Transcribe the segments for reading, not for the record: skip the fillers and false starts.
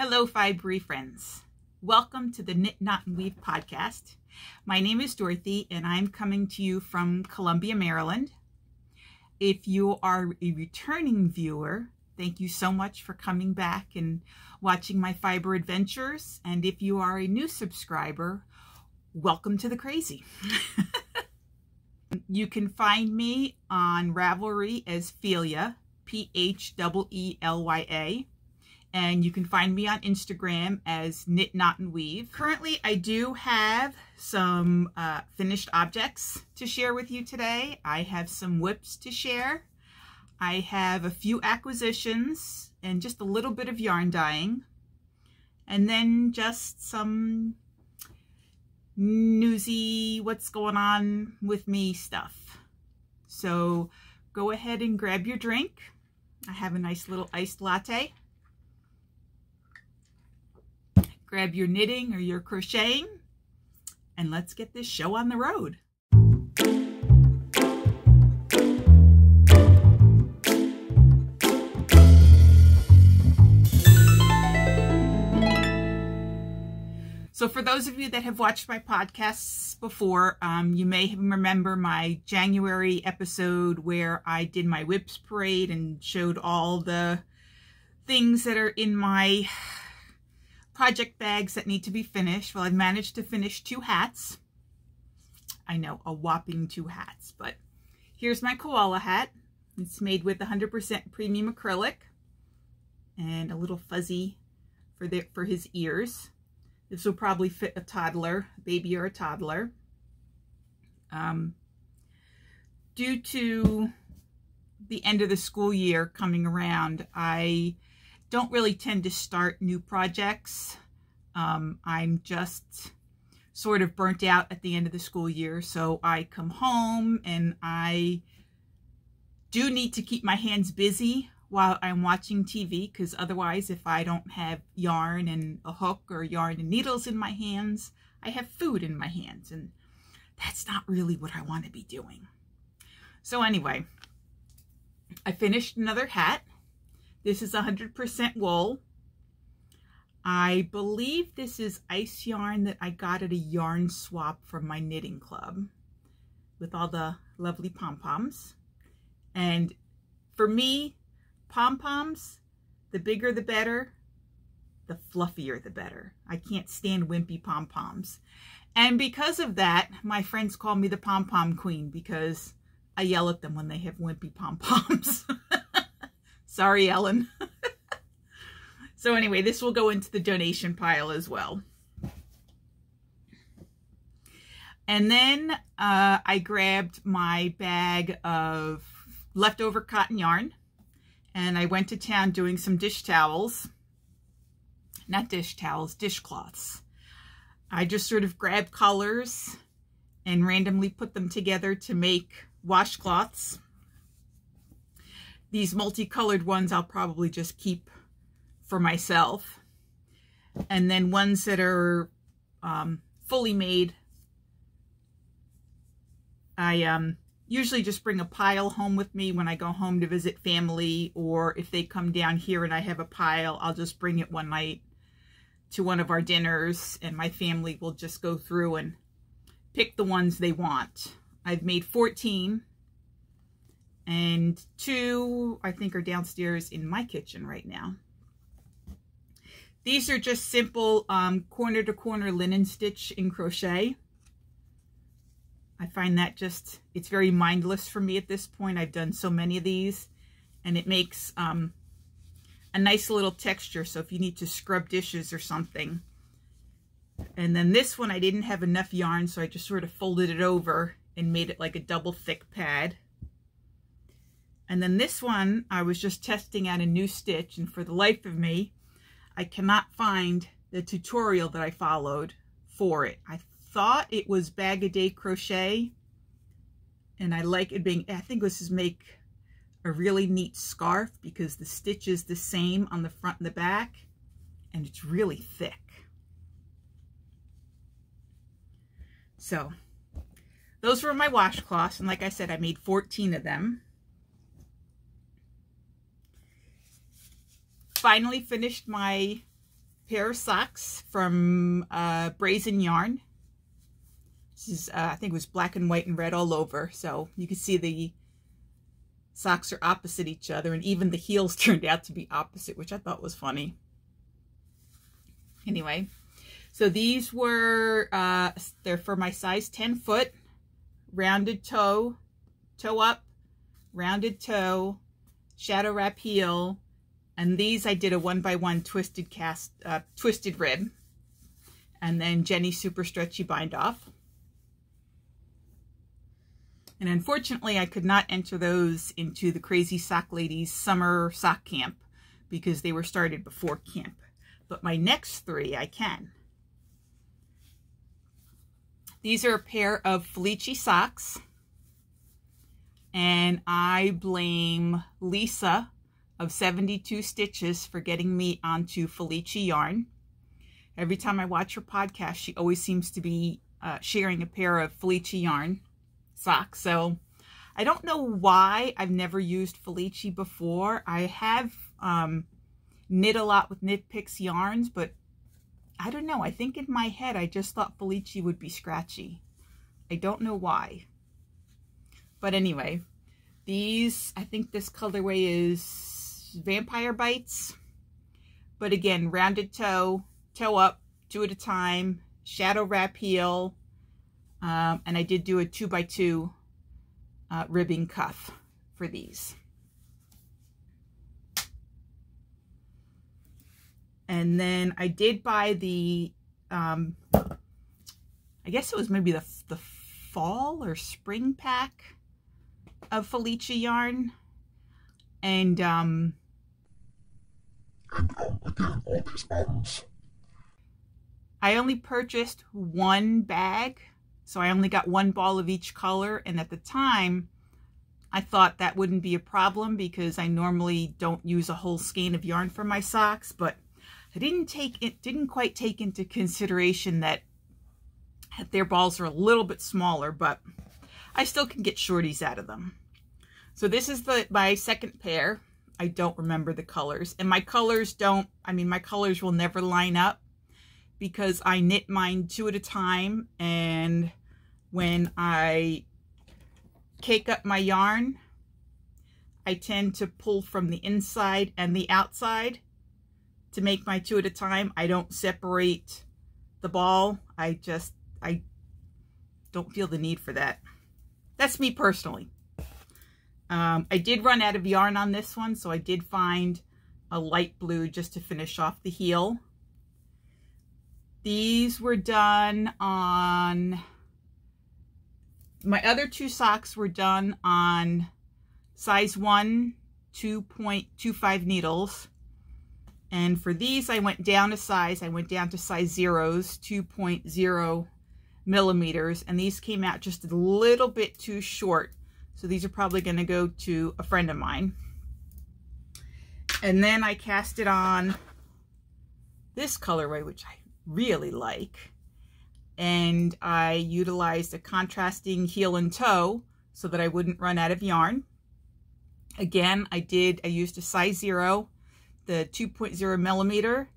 Hello, Fibery friends. Welcome to the Knit, Knot, and Weave podcast. My name is Dorothy, and I'm coming to you from Columbia, Maryland. If you are a returning viewer, thank you so much for coming back and watching my fiber adventures. And if you are a new subscriber, welcome to the crazy. You can find me on Ravelry as Phelia, P-H-E-E-L-Y-A. And you can find me on Instagram as Knit, Knot, and Weave. Currently, I do have some finished objects to share with you today. I have some whips to share. I have a few acquisitions and just a little bit of yarn dyeing. And then just some newsy, what's going on with me stuff. So go ahead and grab your drink. I have a nice little iced latte. Grab your knitting or your crocheting, and let's get this show on the road. So for those of you that have watched my podcasts before, you may remember my January episode where I did my whips parade and showed all the things that are in my project bags that need to be finished. Well, I've managed to finish 2 hats. I know, a whopping 2 hats, but here's my koala hat. It's made with 100% premium acrylic and a little fuzzy for his ears. This will probably fit a toddler, a baby or a toddler. Due to the end of the school year coming around, I don't really tend to start new projects. I'm just sort of burnt out at the end of the school year, so I come home and I do need to keep my hands busy while I'm watching TV, because otherwise if I don't have yarn and a hook or yarn and needles in my hands, I have food in my hands, and that's not really what I want to be doing. So anyway, I finished another hat. This is 100% wool. I believe this is ice yarn that I got at a yarn swap from my knitting club with all the lovely pom-poms. And for me, pom-poms, the bigger the better, the fluffier the better. I can't stand wimpy pom-poms. And because of that, my friends call me the pom-pom queen, because I yell at them when they have wimpy pom-poms. Sorry, Ellen. So anyway, this will go into the donation pile as well. And then I grabbed my bag of leftover cotton yarn, and I went to town doing some dish towels. Not dish towels, dishcloths. I just sort of grabbed colors and randomly put them together to make washcloths. These multicolored ones I'll probably just keep for myself. And then ones that are fully made, I usually just bring a pile home with me when I go home to visit family, or if they come down here and I have a pile, I'll just bring it one night to one of our dinners, and my family will just go through and pick the ones they want. I've made 14. And 2, I think, are downstairs in my kitchen right now. These are just simple corner-to-corner linen stitch in crochet. I find that it's very mindless for me at this point. I've done so many of these, and it makes a nice little texture. So if you need to scrub dishes or something. And then this one, I didn't have enough yarn, so I just sort of folded it over and made it like a double thick pad. And then this one, I was just testing out a new stitch, and for the life of me, I cannot find the tutorial that I followed for it. I thought it was Bag-A-Day Crochet, and I like it being, I think this is make a really neat scarf because the stitch is the same on the front and the back, and it's really thick. So, those were my washcloths, and like I said, I made 14 of them. Finally finished my pair of socks from Brazen Yarn. This is, I think it was black and white and red all over. So you can see the socks are opposite each other, and even the heels turned out to be opposite, which I thought was funny. Anyway, so these were, they're for my size 10 foot, rounded toe, toe up, rounded toe, shadow wrap heel, and these I did a 1x1 twisted rib, and then Jenny super stretchy bind off. And unfortunately, I could not enter those into the Crazy Sock Ladies summer sock camp because they were started before camp. But my next three I can. These are a pair of Felici socks, and I blame Lisa of 72 Stitches for getting me onto Felici yarn. Every time I watch her podcast, she always seems to be sharing a pair of Felici yarn socks. So I don't know why I've never used Felici before. I have knit a lot with Knit Picks yarns, but I don't know. I think in my head I just thought Felici would be scratchy. I don't know why. But anyway, these, I think this colorway is Vampire Bites. But again, rounded toe, toe up, 2 at a time, shadow wrap heel, and I did do a 2x2 ribbing cuff for these. And then I did buy the, I guess it was maybe the fall or spring pack of Felici yarn. And again, all these items. I only purchased one bag, so I only got one ball of each color. And at the time, I thought that wouldn't be a problem because I normally don't use a whole skein of yarn for my socks, but I didn't quite take into consideration that their balls are a little bit smaller, but I still can get shorties out of them. So this is my second pair. I don't remember the colors, and my colors my colors will never line up because I knit mine 2 at a time, and when I cake up my yarn, I tend to pull from the inside and the outside to make my 2 at a time. I don't separate the ball. I don't feel the need for that. That's me personally. I did run out of yarn on this one, so I did find a light blue just to finish off the heel. These were done on, my other 2 socks were done on size 1, 2.25 needles. And for these, I went down a size. I went down to size 0s, 2.0 millimeters. And these came out just a little bit too short. So these are probably going to go to a friend of mine. And then I cast it on this colorway, which I really like. And I utilized a contrasting heel and toe so that I wouldn't run out of yarn. Again, I used a size 0. The 2.0 millimeter,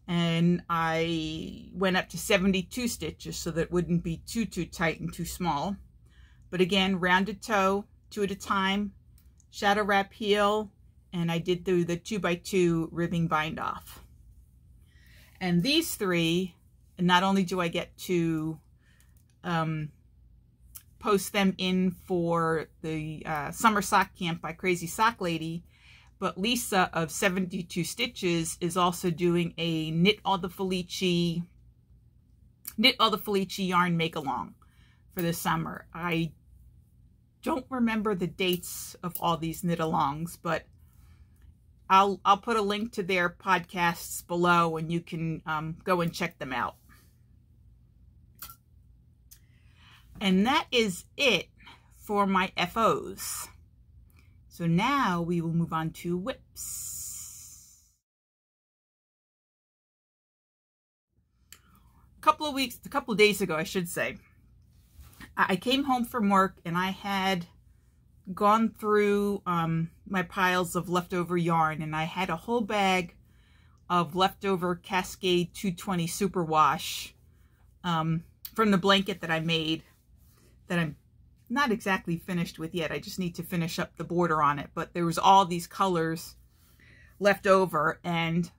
and I went up to 72 stitches so that it wouldn't be too tight and too small. But again, rounded toe, 2 at a time, shadow wrap heel, and I did do the 2x2 ribbing bind off. And these 3, not only do I get to post them in for the summer sock camp by Crazy Sock Lady, but Lisa of 72 Stitches is also doing a Knit All the Felici yarn make-along for the summer. I don't remember the dates of all these knit-alongs, but I'll put a link to their podcasts below and you can go and check them out. And that is it for my FOs. So now we will move on to whips. A couple of days ago, I should say, I came home from work and I had gone through my piles of leftover yarn, and I had a whole bag of leftover Cascade 220 Superwash from the blanket that I made, that I'm not exactly finished with yet. I just need to finish up the border on it. But there was all these colors left over, and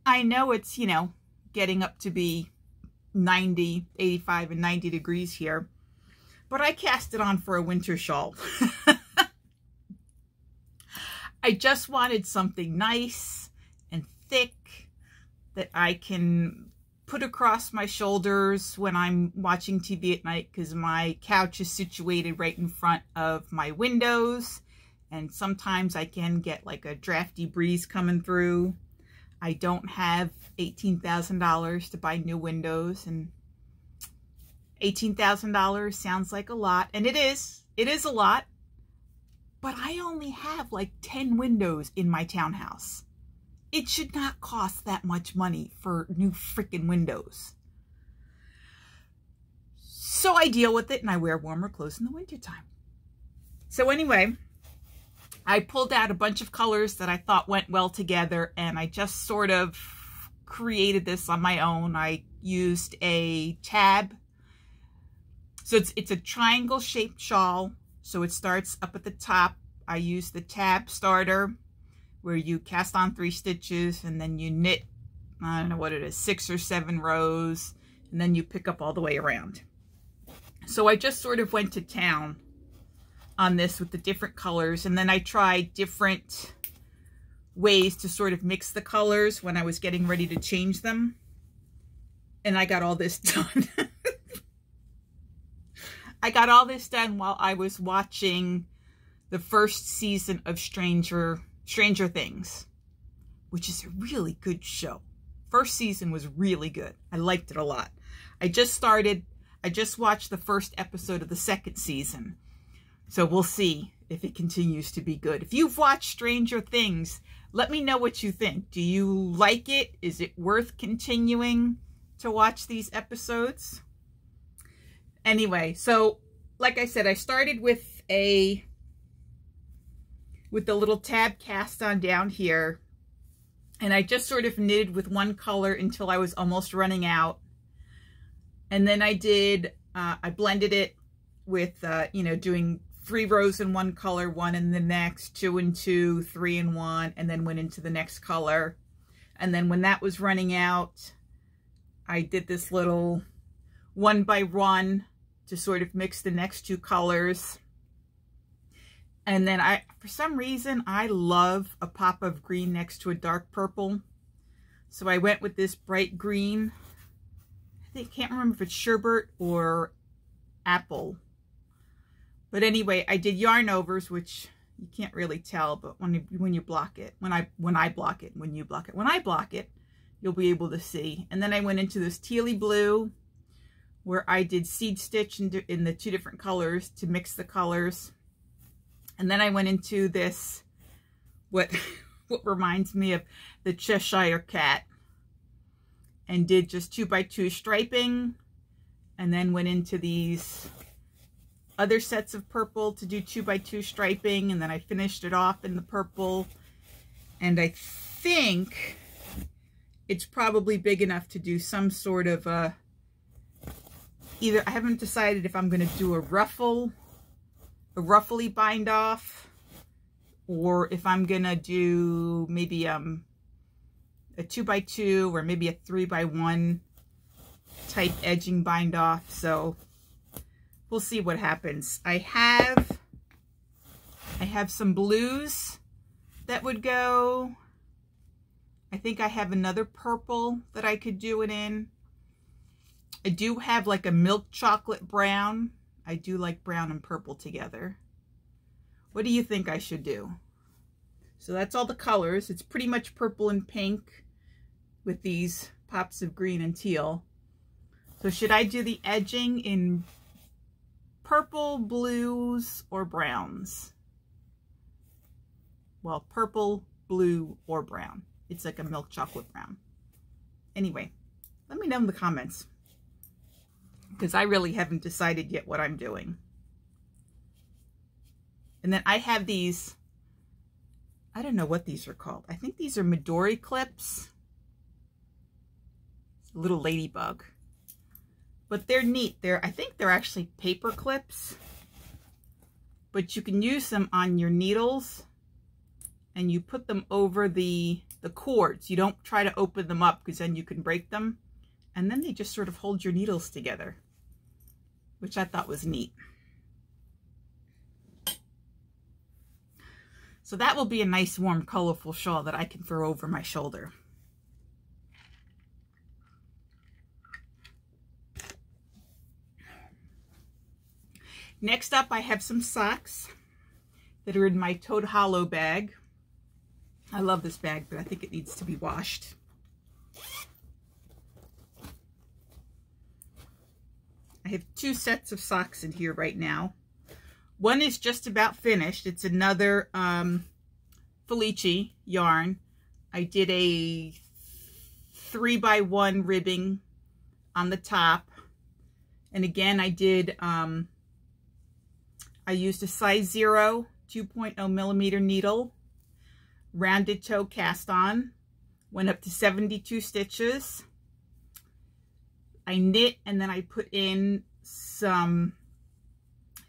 I know it's, you know, getting up to be 90, 85 and 90 degrees here, but I cast it on for a winter shawl. I just wanted something nice and thick that I can put across my shoulders when I'm watching TV at night, because my couch is situated right in front of my windows, and sometimes I can get like a drafty breeze coming through. I don't have $18,000 to buy new windows, and $18,000 sounds like a lot, and it is a lot, but I only have like 10 windows in my townhouse. It should not cost that much money for new freaking windows. So I deal with it, and I wear warmer clothes in the wintertime. So anyway, I pulled out a bunch of colors that I thought went well together, and I just sort of created this on my own. I used a tab. So it's a triangle shaped shawl. So it starts up at the top. I use the tab starter, where you cast on 3 stitches and then you knit, I don't know what it is, 6 or 7 rows, and then you pick up all the way around. So I just sort of went to town on this with the different colors, and then I tried different ways to sort of mix the colors when I was getting ready to change them, and I got all this done. I got all this done while I was watching the first season of Stranger Things, which is a really good show. First season was really good. I liked it a lot. I just watched the first episode of the second season. So we'll see if it continues to be good. If you've watched Stranger Things, let me know what you think. Do you like it? Is it worth continuing to watch these episodes? Anyway, so like I said, I started with the little tab cast on down here, and I just sort of knitted with one color until I was almost running out. And then I blended it with, you know, doing 3 rows in one color, 1 in the next, 2 and 2, 3 and 1, and then went into the next color. And then when that was running out, I did this little 1 by 1 to sort of mix the next 2 colors. And then for some reason, I love a pop of green next to a dark purple. So I went with this bright green. I can't remember if it's sherbet or apple. But anyway, I did yarn overs, which you can't really tell, but when you block it, when I block it, you'll be able to see. And then I went into this tealy blue, where I did seed stitch in the 2 different colors to mix the colors. And then I went into this, what reminds me of the Cheshire Cat, and did just 2 by 2 striping, and then went into these other sets of purple to do 2 by 2 striping, and then I finished it off in the purple. And I think it's probably big enough to do some sort of either, I haven't decided if I'm going to do a ruffly bind off, or if I'm going to do maybe a 2 by 2 or maybe a 3 by 1 type edging bind off. So we'll see what happens. I have some blues that would go. I think I have another purple that I could do it in. I do have like a milk chocolate brown. I do like brown and purple together. What do you think I should do? So that's all the colors. It's pretty much purple and pink with these pops of green and teal. So should I do the edging in purple, blues, or browns? Well, purple, blue, or brown. It's like a milk chocolate brown. Anyway, let me know in the comments, because I really haven't decided yet what I'm doing. And then I have these, I don't know what these are called. I think these are Midori clips. little ladybug. But they're neat. I think they're actually paper clips, but you can use them on your needles, and you put them over the cords. You don't try to open them up because then you can break them. And then they just sort of hold your needles together, which I thought was neat. So that will be a nice, warm, colorful shawl that I can throw over my shoulder. Next up, I have some socks that are in my Toad Hollow bag. I love this bag, but I think it needs to be washed. I have 2 sets of socks in here right now. One is just about finished. It's another Felici yarn. I did a 3x1 ribbing on the top. And again, I did, I used a size 0, 2.0 millimeter needle, rounded toe cast on, went up to 72 stitches. I knit, and then I put in some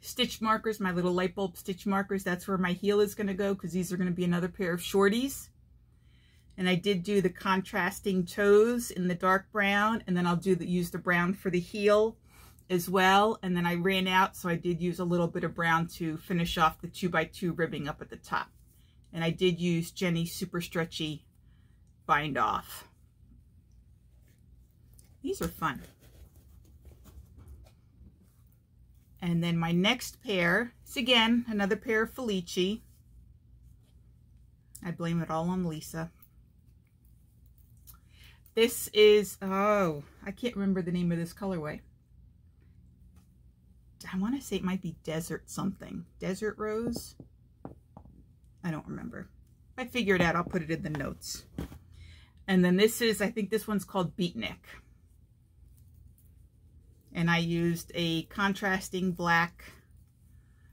stitch markers, my little light bulb stitch markers. That's where my heel is going to go, because these are going to be another pair of shorties. And I did do the contrasting toes in the dark brown, and then I'll use the brown for the heel as well. And then I ran out, so I did use a little bit of brown to finish off the 2x2 ribbing up at the top. And I did use Jenny's Super Stretchy Bind Off. These are fun. And then my next pair is, again, another pair of Felici. I blame it all on Lisa. This is, oh, I can't remember the name of this colorway. I want to say it might be Desert something. Desert Rose? I don't remember. If I figure it out, I'll put it in the notes. And then this is, I think this one's called Beatnik. And I used a contrasting black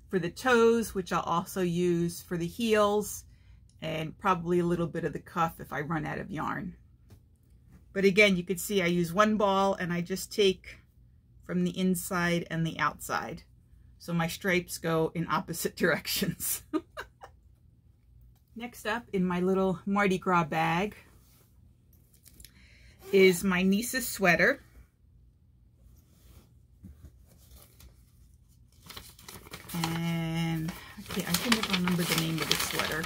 for the toes, which I'll also use for the heels, and probably a little bit of the cuff if I run out of yarn. But again, you can see I use one ball, and I just take from the inside and the outside. So my stripes go in opposite directions. Next up in my little Mardi Gras bag is my niece's sweater. And I can never remember the name of the sweater.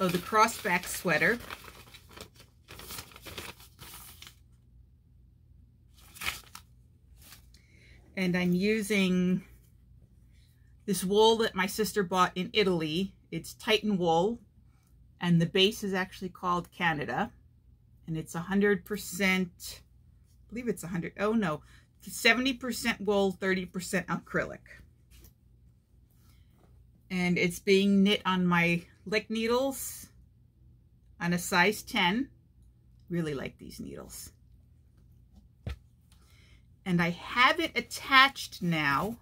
Oh, the crossback sweater. And I'm using this wool that my sister bought in Italy. It's Titan wool, and the base is actually called Canada, and it's 100%, I believe it's 100, oh no, 70% wool, 30% acrylic. And it's being knit on my lick needles on a size 10. Really like these needles. And I have it attached now,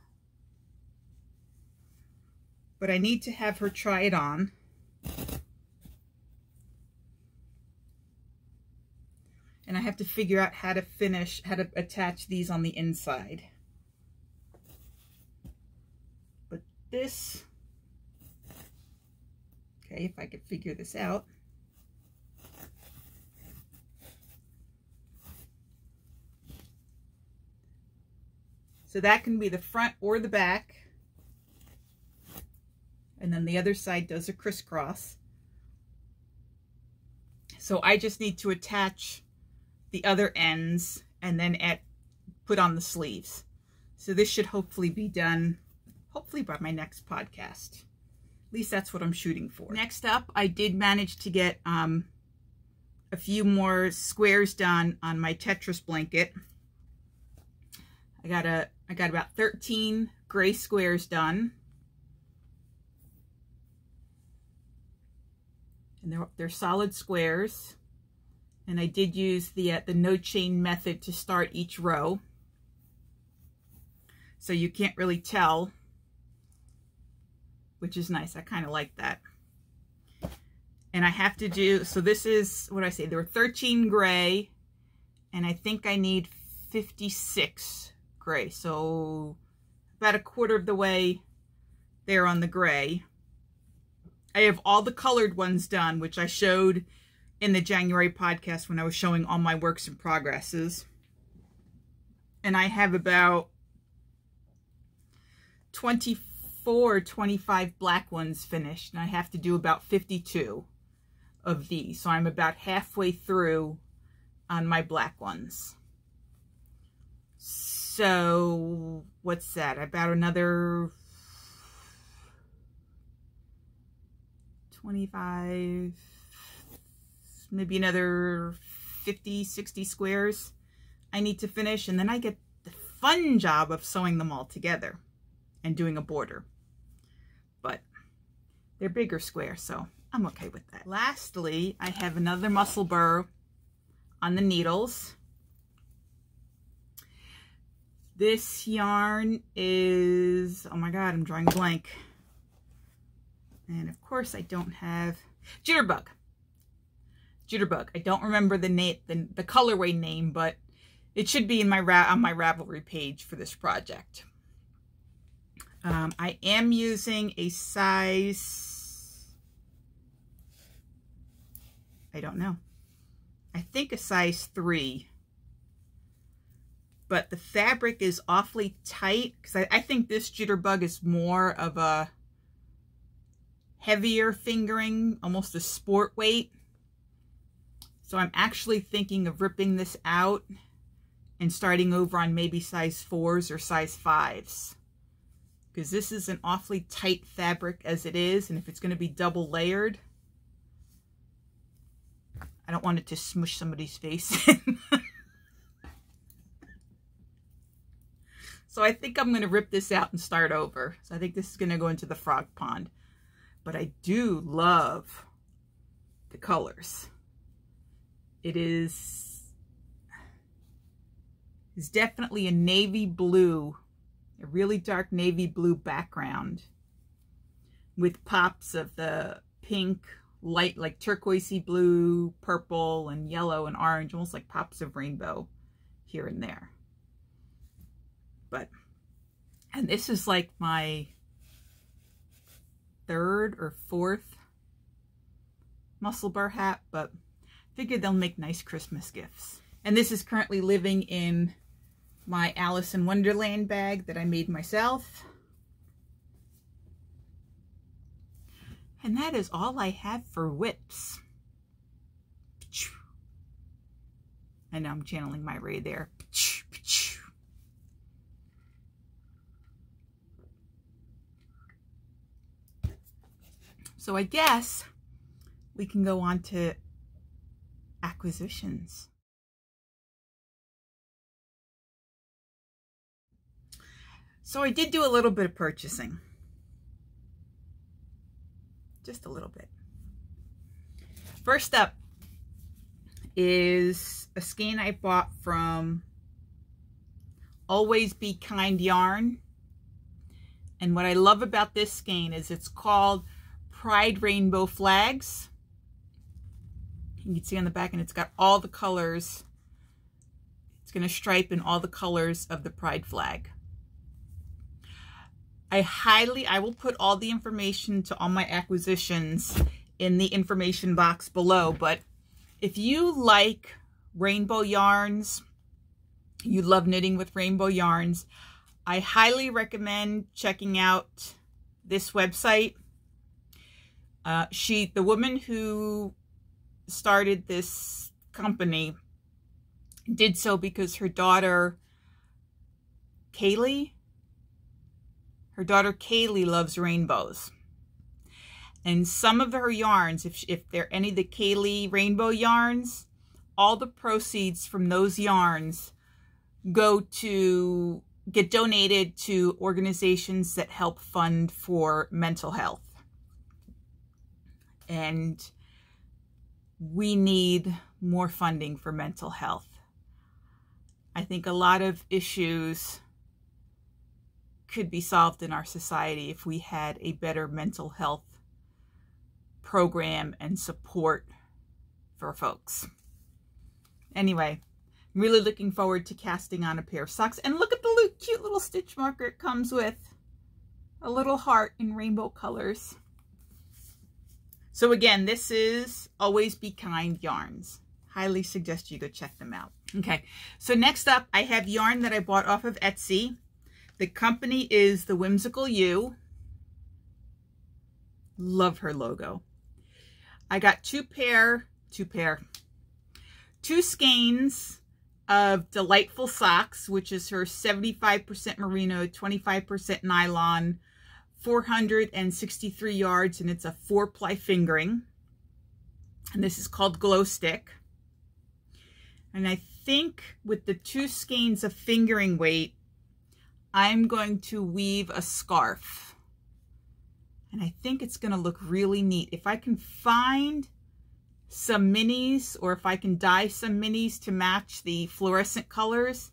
but I need to have her try it on. And I have to figure out how to attach these on the inside. But this, okay, if I could figure this out. So that can be the front or the back. And then the other side does a crisscross. So I just need to attach the other ends and then put on the sleeves. So this should hopefully be done, hopefully by my next podcast. At least that's what I'm shooting for. Next up, I did manage to get a few more squares done on my Tetris blanket. I got about 13 gray squares done. And they're solid squares. And I did use the no chain method to start each row. So you can't really tell, which is nice. I kind of like that. And I have to do, so this is, what I say, there were 13 gray and I think I need 56 gray. So about a quarter of the way there on the gray. I have all the colored ones done, which I showed in the January podcast when I was showing all my works in progresses. And I have about 24, 25 black ones finished. And I have to do about 52 of these. So I'm about halfway through on my black ones. So what's that? About another 25, maybe another 50, 60 squares I need to finish. And then I get the fun job of sewing them all together and doing a border. But they're bigger squares, so I'm okay with that. Lastly, I have another muscle burr on the needles. This yarn is, oh my God, I'm drawing a blank. And of course I don't have Jitterbug. Jitterbug. I don't remember the name, the colorway name, but it should be in my on my Ravelry page for this project. I am using a size, I don't know. I think a size 3. But the fabric is awfully tight because I think this Jitterbug is more of a heavier fingering, almost a sport weight. So I'm actually thinking of ripping this out and starting over on maybe size 4s or size 5s. Because this is an awfully tight fabric as it is, and if it's going to be double layered, I don't want it to smush somebody's face in. So I think I'm going to rip this out and start over. So I think this is going to go into the frog pond. But I do love the colors. It is definitely a navy blue, a really dark navy blue background with pops of the pink, light, like turquoisey blue, purple, and yellow and orange, almost like pops of rainbow here and there. But, and this is like my 3rd or 4th muscle burr hat, but figured they'll make nice Christmas gifts. And this is currently living in my Alice in Wonderland bag that I made myself. And that is all I have for whips. I know I'm channeling my Ray there. So I guess we can go on to acquisitions. So I did do a little bit of purchasing. Just a little bit. First up is a skein I bought from Always Be Kind Yarn. And what I love about this skein is it's called Pride Rainbow Flags. You can see on the back, and it's got all the colors. It's going to stripe in all the colors of the Pride flag. I will put all the information to all my acquisitions in the information box below, but if you like rainbow yarns, you love knitting with rainbow yarns, I highly recommend checking out this website. The woman who started this company did so because her daughter Kaylee loves rainbows. And some of her yarns, if they're any of the Kaylee rainbow yarns, all the proceeds from those yarns get donated to organizations that help fund for mental health. And we need more funding for mental health. I think a lot of issues could be solved in our society if we had a better mental health program and support for folks. Anyway, I'm really looking forward to casting on a pair of socks. And look at the cute little stitch marker it comes with. A little heart in rainbow colors. So again, this is Always Be Kind yarns. Highly suggest you go check them out. Okay, so next up, I have yarn that I bought off of Etsy. The company is The Whimsical You. Love her logo. I got two skeins of Delightful Socks, which is her 75% merino, 25% nylon, 463 yards, and it's a 4-ply fingering. And this is called Glow Stick. And I think with the 2 skeins of fingering weight, I'm going to weave a scarf. And I think it's going to look really neat. If I can find some minis, or if I can dye some minis to match the fluorescent colors,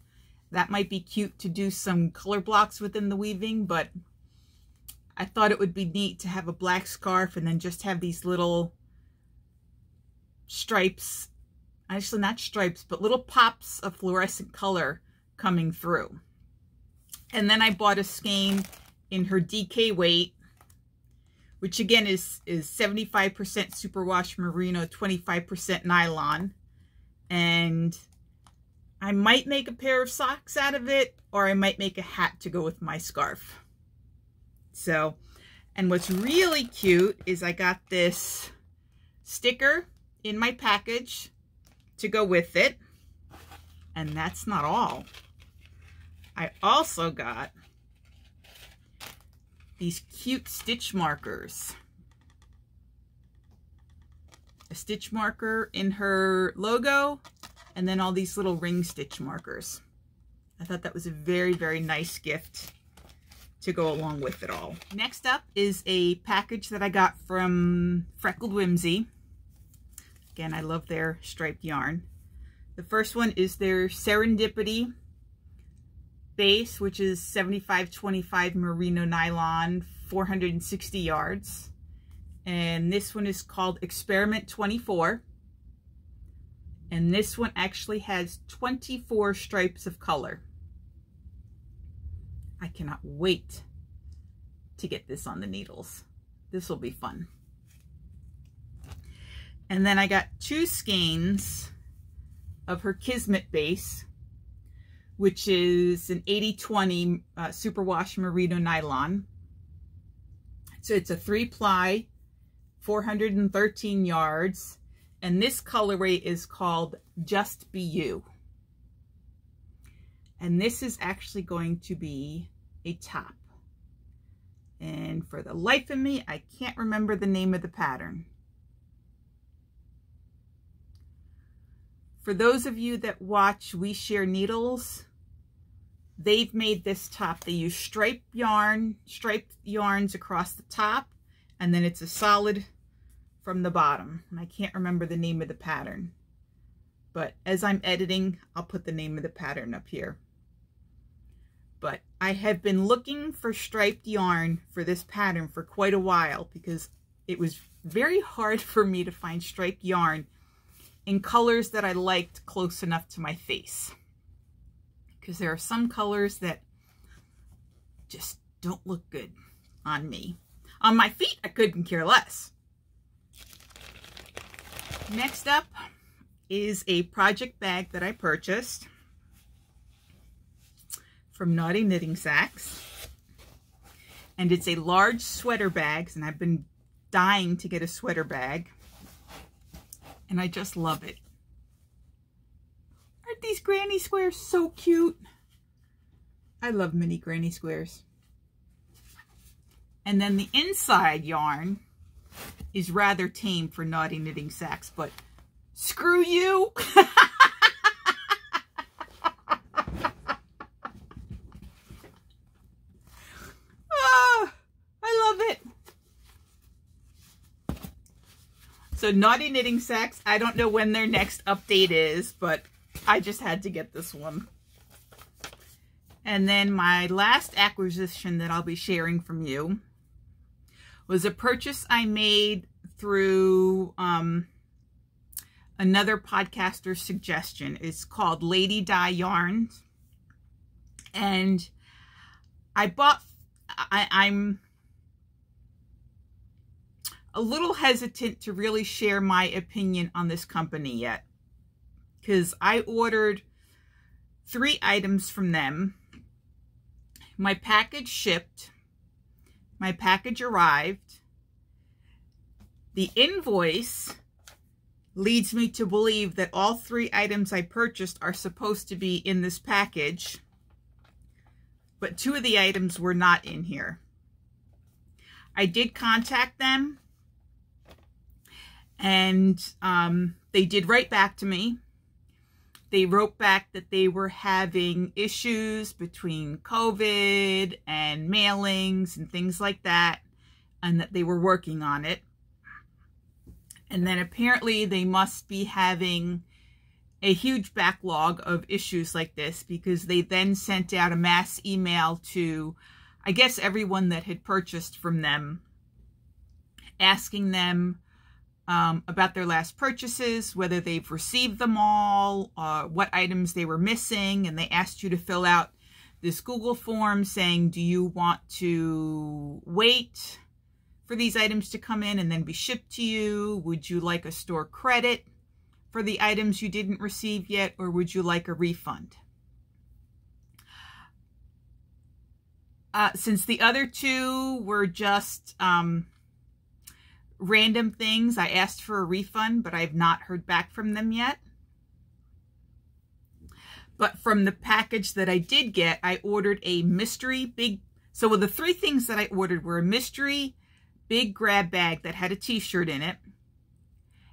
that might be cute to do some color blocks within the weaving. But I thought it would be neat to have a black scarf and then just have these little stripes, actually not stripes, but little pops of fluorescent color coming through. And then I bought a skein in her DK weight, which again is 75% superwash merino, 25% nylon. And I might make a pair of socks out of it, or I might make a hat to go with my scarf. So, and what's really cute is I got this sticker in my package to go with it. And that's not all. I also got these cute stitch markers. A stitch marker in her logo, and then all these little ring stitch markers. I thought that was a very, very nice gift to go along with it all. Next up is a package that I got from Freckled Whimsy. Again, I love their striped yarn. The first one is their Serendipity base, which is 75/25 merino nylon, 460 yards. And this one is called Experiment 24. And this one actually has 24 stripes of color. I cannot wait to get this on the needles. This will be fun. And then I got 2 skeins of her Kismet base, which is an 80/20 superwash merino nylon. So it's a 3-ply, 413 yards. And this colorway is called Just Be You. And this is actually going to be a top. And for the life of me, I can't remember the name of the pattern. For those of you that watch We Share Needles, they've made this top. They use striped yarns across the top, and then it's a solid from the bottom. And I can't remember the name of the pattern. But as I'm editing, I'll put the name of the pattern up here. But I have been looking for striped yarn for this pattern for quite a while, because it was very hard for me to find striped yarn in colors that I liked close enough to my face. Because there are some colors that just don't look good on me. On my feet, I couldn't care less. Next up is a project bag that I purchased from Naughty Knitting Sacks. And it's a large sweater bag, and I've been dying to get a sweater bag. And I just love it. Aren't these granny squares so cute? I love mini granny squares. And then the inside yarn is rather tame for Naughty Knitting Sacks, but screw you. I love it. So Naughty Knitting Sacks, I don't know when their next update is, but I just had to get this one. And then my last acquisition that I'll be sharing from you was a purchase I made through another podcaster's suggestion. It's called Lady Dye Yarns. And I'm a little hesitant to really share my opinion on this company yet, because I ordered 3 items from them. My package shipped. My package arrived. The invoice leads me to believe that all 3 items I purchased are supposed to be in this package, but 2 of the items were not in here. I did contact them, and they did write back to me. They wrote back that they were having issues between COVID and mailings and things like that, and that they were working on it. And then apparently they must be having a huge backlog of issues like this, because they then sent out a mass email to, I guess, everyone that had purchased from them, asking them about their last purchases, whether they've received them all, what items they were missing, and they asked you to fill out this Google form saying, do you want to wait for these items to come in and then be shipped to you? Would you like a store credit for the items you didn't receive yet, or would you like a refund? Since the other 2 were just random things, I asked for a refund, but I've not heard back from them yet. But from the package that I did get, I ordered a mystery big... So the 3 things that I ordered were a mystery big grab bag that had a t-shirt in it,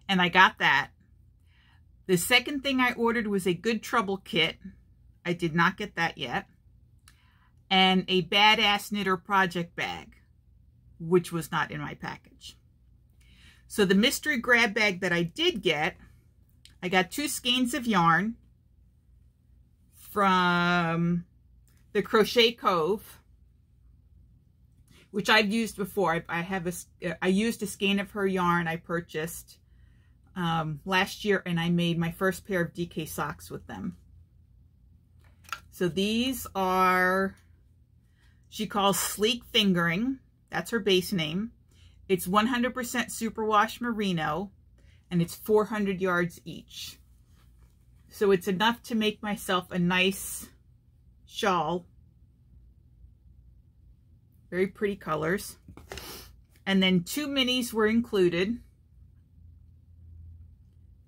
and I got that. The second thing I ordered was a Good Trouble kit. I did not get that yet. And a Badass Knitter project bag, which was not in my package. So the mystery grab bag that I did get, I got 2 skeins of yarn from the Crochet Cove, which I've used before. I used a skein of her yarn I purchased last year, and I made my first pair of DK socks with them. So these are, she calls Sleek Fingering. That's her base name. It's 100% superwash merino, and it's 400 yards each. So it's enough to make myself a nice shawl. Very pretty colors. And then 2 minis were included.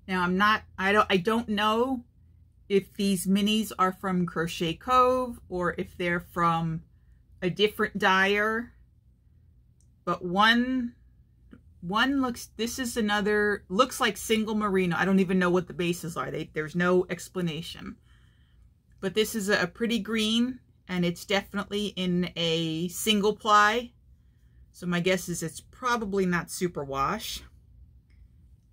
Now I don't know if these minis are from Crochet Cove or if they're from a different dyer. But one looks, this is another, looks like single merino. I don't even know what the bases are. There's no explanation. But this is a pretty green, and it's definitely in a single ply. So my guess is it's probably not superwash.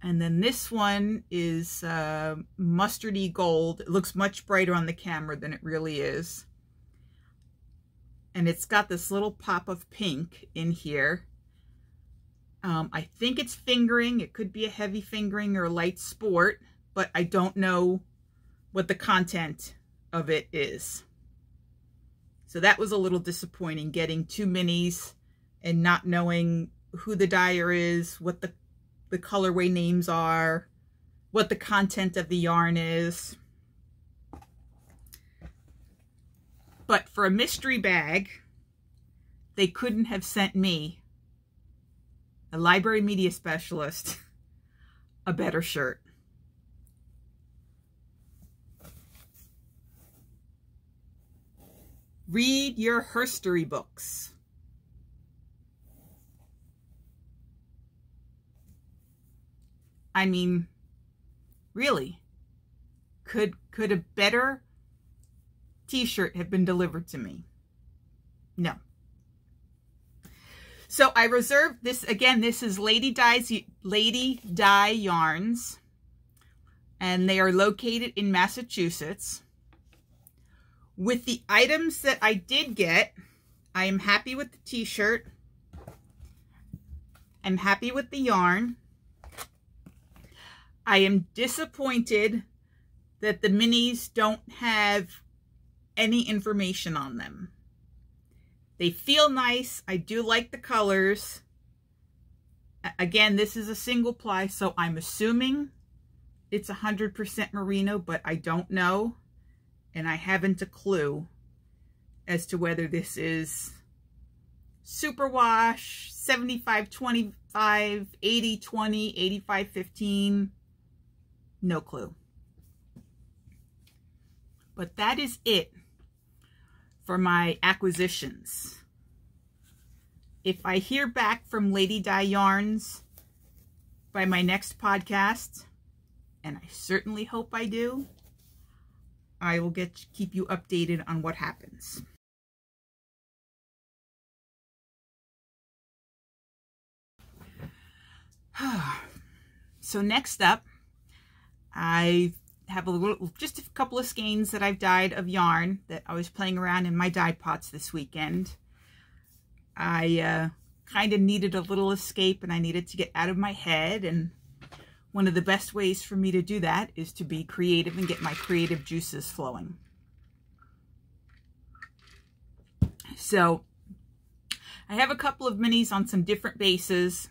And then this one is mustardy gold. It looks much brighter on the camera than it really is. And it's got this little pop of pink in here. I think it's fingering. It could be a heavy fingering or a light sport, but I don't know what the content of it is. So that was a little disappointing, getting 2 minis and not knowing who the dyer is, what the colorway names are, what the content of the yarn is. But for a mystery bag, they couldn't have sent me, a library media specialist, a better shirt. Read your herstory books. I mean, really, could a better t-shirt have been delivered to me? No. So I reserved this, again, this is Lady Dye Yarns, and they are located in Massachusetts. With the items that I did get, I am happy with the t-shirt. I'm happy with the yarn. I am disappointed that the minis don't have any information on them. They feel nice. I do like the colors. Again, this is a single ply, so I'm assuming it's 100% merino, but I don't know. And I haven't a clue as to whether this is superwash, 75-25, 80-20, 85-15. No clue. But that is it for my acquisitions. If I hear back from Lady Dye Yarns by my next podcast, and I certainly hope I do, I will keep you updated on what happens. So next up, I have just a couple of skeins that I've dyed of yarn that I was playing around in my dye pots this weekend. I kind of needed a little escape, and I needed to get out of my head, and one of the best ways for me to do that is to be creative and get my creative juices flowing. So I have a couple of minis on some different bases,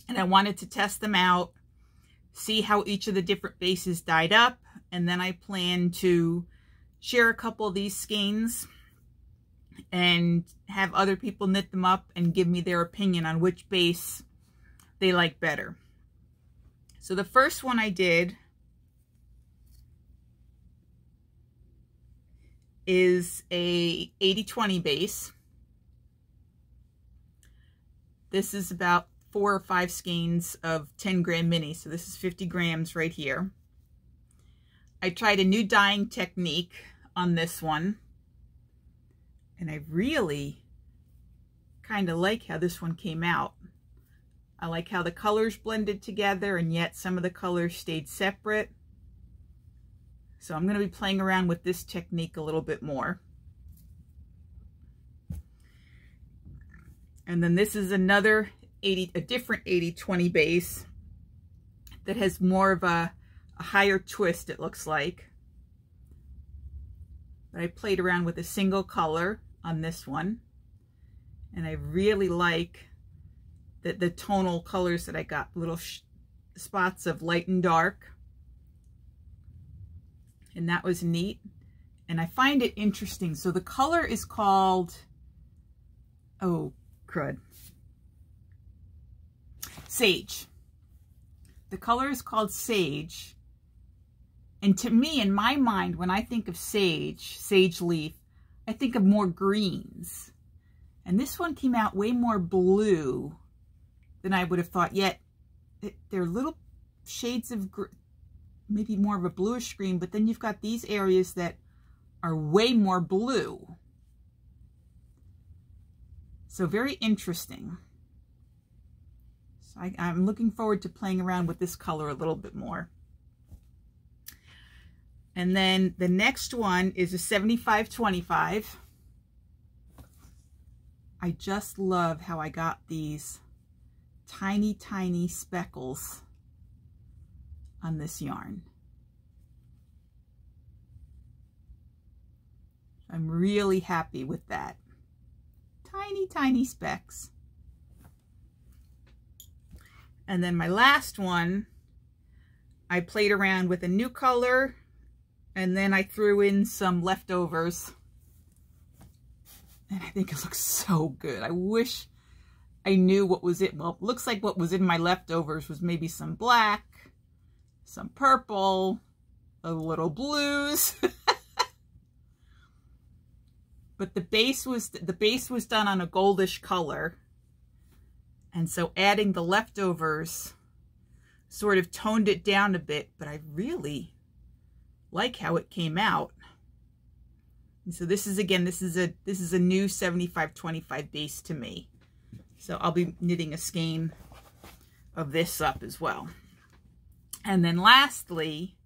and I wanted to test them out, see how each of the different bases dyed up, and then I plan to share a couple of these skeins and have other people knit them up and give me their opinion on which base they like better. So the first one I did is a 80-20 base. This is about 4 or 5 skeins of 10 gram mini. So this is 50 grams right here. I tried a new dyeing technique on this one, and I really kind of like how this one came out. I like how the colors blended together, and yet some of the colors stayed separate. So I'm going to be playing around with this technique a little bit more. And then this is another a different 80-20 base that has more of a higher twist, it looks like. But I played around with a single color on this one, and I really like the tonal colors that I got, little spots of light and dark, and that was neat. And I find it interesting. So the color is called, oh crud, Sage. The color is called Sage, and to me, in my mind, when I think of sage leaf, I think of more greens, and this one came out way more blue than I would have thought. Yet they're little shades of maybe more of a bluish green, but then you've got these areas that are way more blue. So very interesting. So I'm looking forward to playing around with this color a little bit more. And then the next one is a 75-25. I just love how I got these tiny, tiny speckles on this yarn. I'm really happy with that. Tiny, tiny specks. And then my last one, I played around with a new color, and then I threw in some leftovers. And I think it looks so good. I wish I knew what was it. Well, it looks like what was in my leftovers was maybe some black, some purple, a little blues. But the base was done on a goldish color. And so adding the leftovers sort of toned it down a bit, but I really like how it came out. And so this is, again, this is a new 75-25 base to me. So I'll be knitting a skein of this up as well. And then lastly,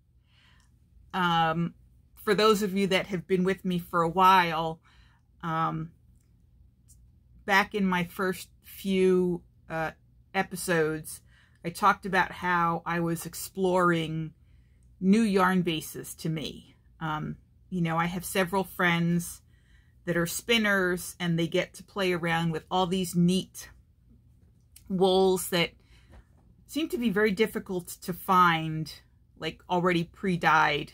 for those of you that have been with me for a while, back in my first few episodes, I talked about how I was exploring new yarn bases to me. You know, I have several friends that are spinners, and they get to play around with all these neat wools that seem to be very difficult to find, like already pre-dyed.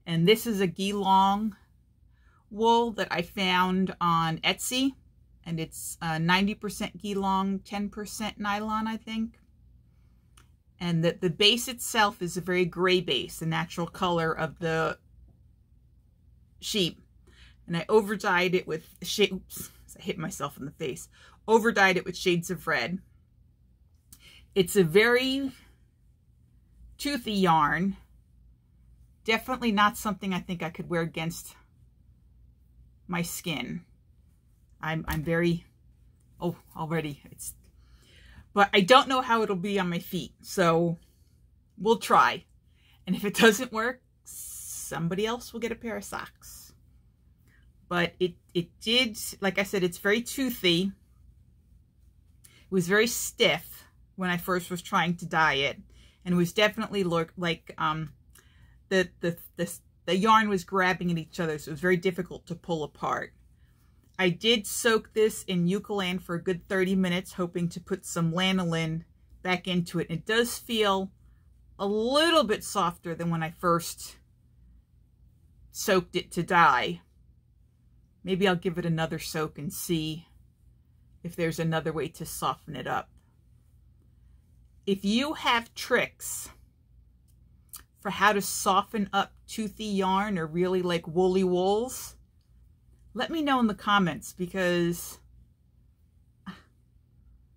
And this is a Geelong wool that I found on Etsy, and it's 90% Geelong, 10% nylon, I think. And the base itself is a very gray base, the natural color of the sheep. And I overdyed it with oops, I hit myself in the face. Overdyed it with shades of red. It's a very toothy yarn. Definitely not something I think I could wear against my skin. I'm very, oh, already it's, but I don't know how it'll be on my feet. So we'll try. And if it doesn't work, somebody else will get a pair of socks. But it did, like I said, it's very toothy. It was very stiff when I first was trying to dye it. And it was definitely like the yarn was grabbing at each other, so it was very difficult to pull apart. I did soak this in Eucalan for a good 30 minutes, hoping to put some lanolin back into it. It does feel a little bit softer than when I first soaked it to dye. Maybe I'll give it another soak and see if there's another way to soften it up. If you have tricks for how to soften up toothy yarn or really like woolly wools, let me know in the comments, because I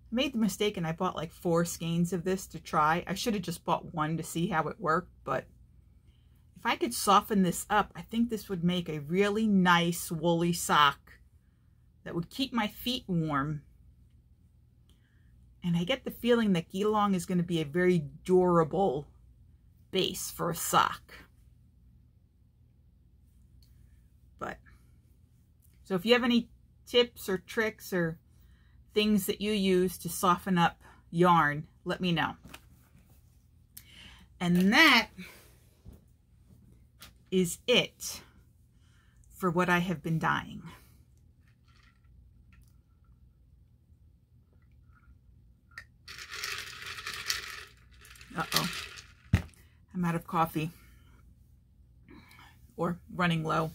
made the mistake and I bought like 4 skeins of this to try. I should have just bought one to see how it worked, but if I could soften this up, I think this would make a really nice woolly sock that would keep my feet warm. And I get the feeling that Geelong is going to be a very durable base for a sock. But, so if you have any tips or tricks or things that you use to soften up yarn, let me know. And that is it for what I have been dyeing. Uh-oh. I'm out of coffee. Or running low.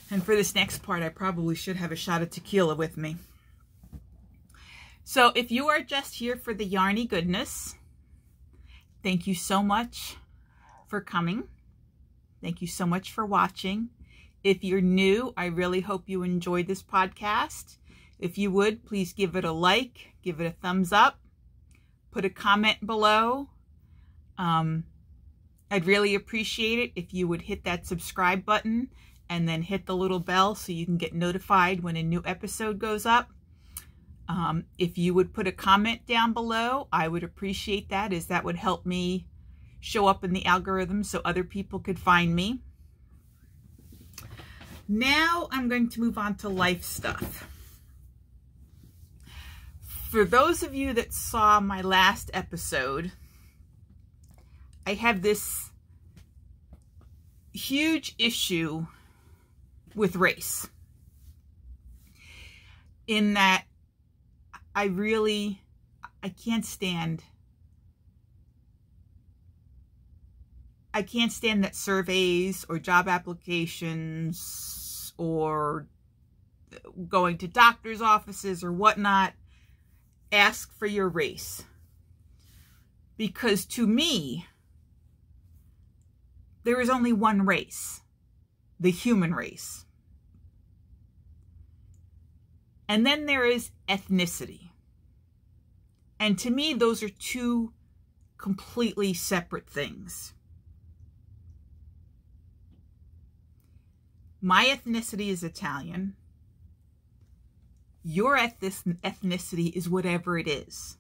And for this next part, I probably should have a shot of tequila with me. So if you are just here for the yarny goodness, thank you so much for coming. Thank you so much for watching. If you're new, I really hope you enjoyed this podcast. If you would, please give it a like, give it a thumbs up, put a comment below. I'd really appreciate it if you would hit that subscribe button and then hit the little bell so you can get notified when a new episode goes up. If you would put a comment down below, I would appreciate that, as that would help me show up in the algorithm so other people could find me. Now I'm going to move on to life stuff. For those of you that saw my last episode, I have this huge issue with race, in that I can't stand that surveys or job applications or going to doctor's offices or whatnot ask for your race. Because to me, there is only one race, the human race. And then there is ethnicity. And to me, those are two completely separate things. My ethnicity is Italian. Your ethnicity is whatever it is.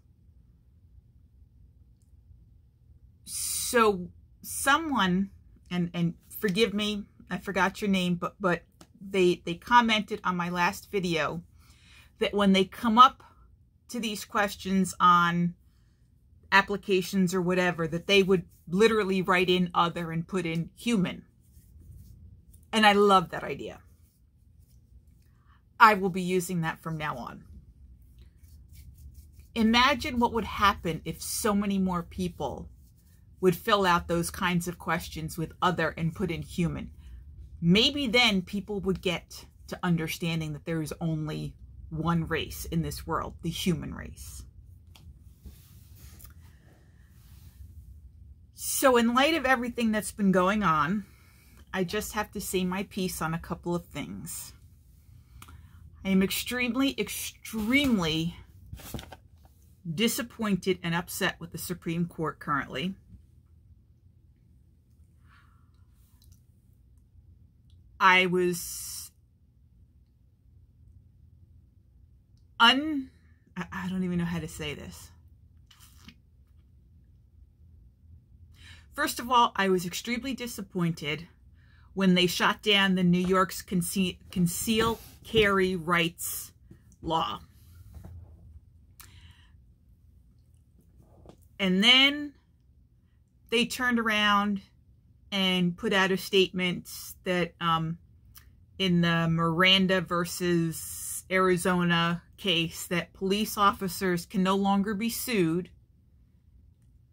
So someone, and forgive me, I forgot your name, but they commented on my last video that when they come up to these questions on applications or whatever, that they would literally write in other and put in human. And I love that idea. I will be using that from now on. Imagine what would happen if so many more people would fill out those kinds of questions with other and put in human. Maybe then people would get to understanding that there is only one race in this world, the human race. So in light of everything that's been going on, I just have to say my piece on a couple of things. I am extremely, extremely disappointed and upset with the Supreme Court currently. I was I don't even know how to say this. First of all, I was extremely disappointed when they shot down the New York's concealed carry rights law. And then they turned around and put out a statement that in the Miranda versus Arizona case, that police officers can no longer be sued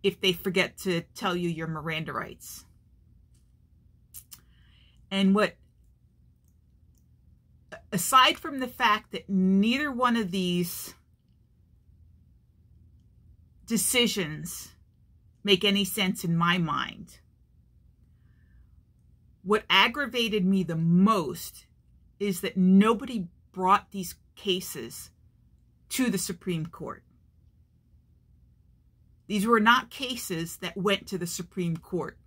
if they forget to tell you your Miranda rights. And what, aside from the fact that neither one of these decisions make any sense in my mind, what aggravated me the most is that nobody brought these cases to the Supreme Court. These were not cases that went to the Supreme Court.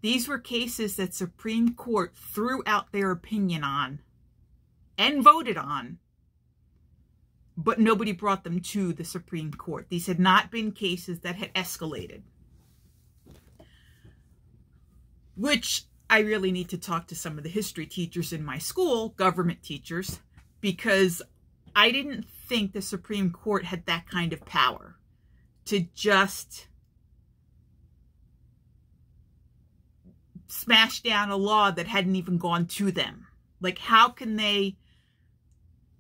These were cases that Supreme Court threw out their opinion on and voted on, but nobody brought them to the Supreme Court. These had not been cases that had escalated. Which I really need to talk to some of the history teachers in my school, government teachers, because I didn't think the Supreme Court had that kind of power to just smash down a law that hadn't even gone to them. Like, how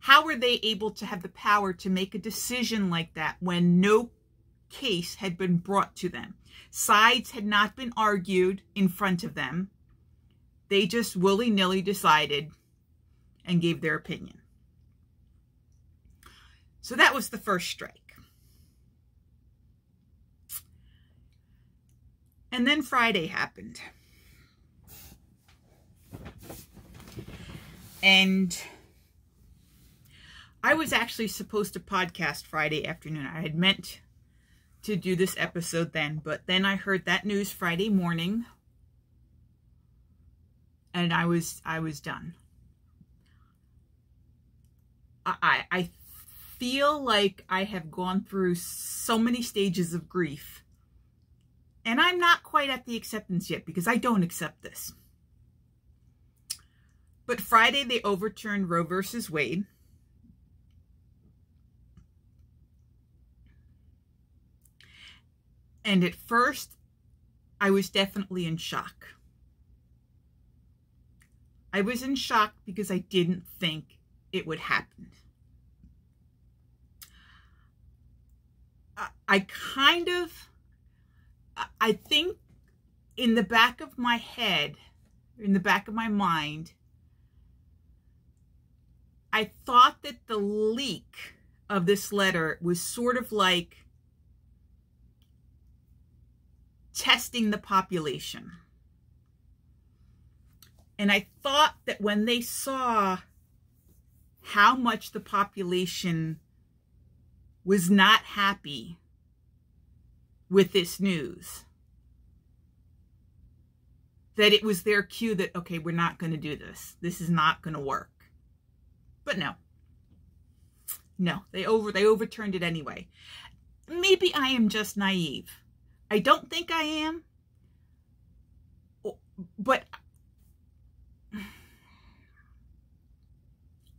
are they able to have the power to make a decision like that when no case had been brought to them? Sides had not been argued in front of them. They just willy-nilly decided and gave their opinion. So that was the first strike. And then Friday happened. And I was actually supposed to podcast Friday afternoon. I had meant to do this episode then, but then I heard that news Friday morning, and I was done. I feel like I have gone through so many stages of grief, and I'm not quite at the acceptance yet because I don't accept this. But Friday they overturned Roe versus Wade. And at first, I was definitely in shock. I was in shock because I didn't think it would happen. I think in the back of my head, in the back of my mind, I thought that the leak of this letter was sort of like testing the population. And I thought that when they saw how much the population was not happy with this news, that it was their cue that, okay, we're not going to do this. This is not going to work. But no. No, they overturned it anyway. Maybe I am just naive. I don't think I am. But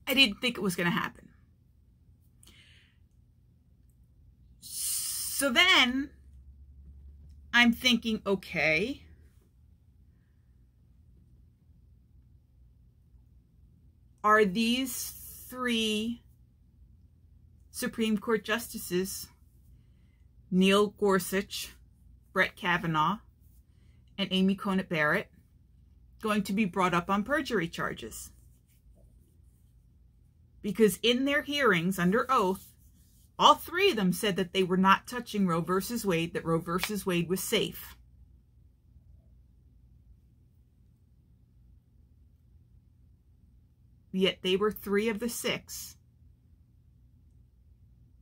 I didn't think it was going to happen. So So then I'm thinking, okay, are these 3 Supreme Court justices, Neil Gorsuch, Brett Kavanaugh, and Amy Coney Barrett, going to be brought up on perjury charges? Because in their hearings under oath, all 3 of them said that they were not touching Roe versus Wade, that Roe versus Wade was safe. Yet they were 3 of the 6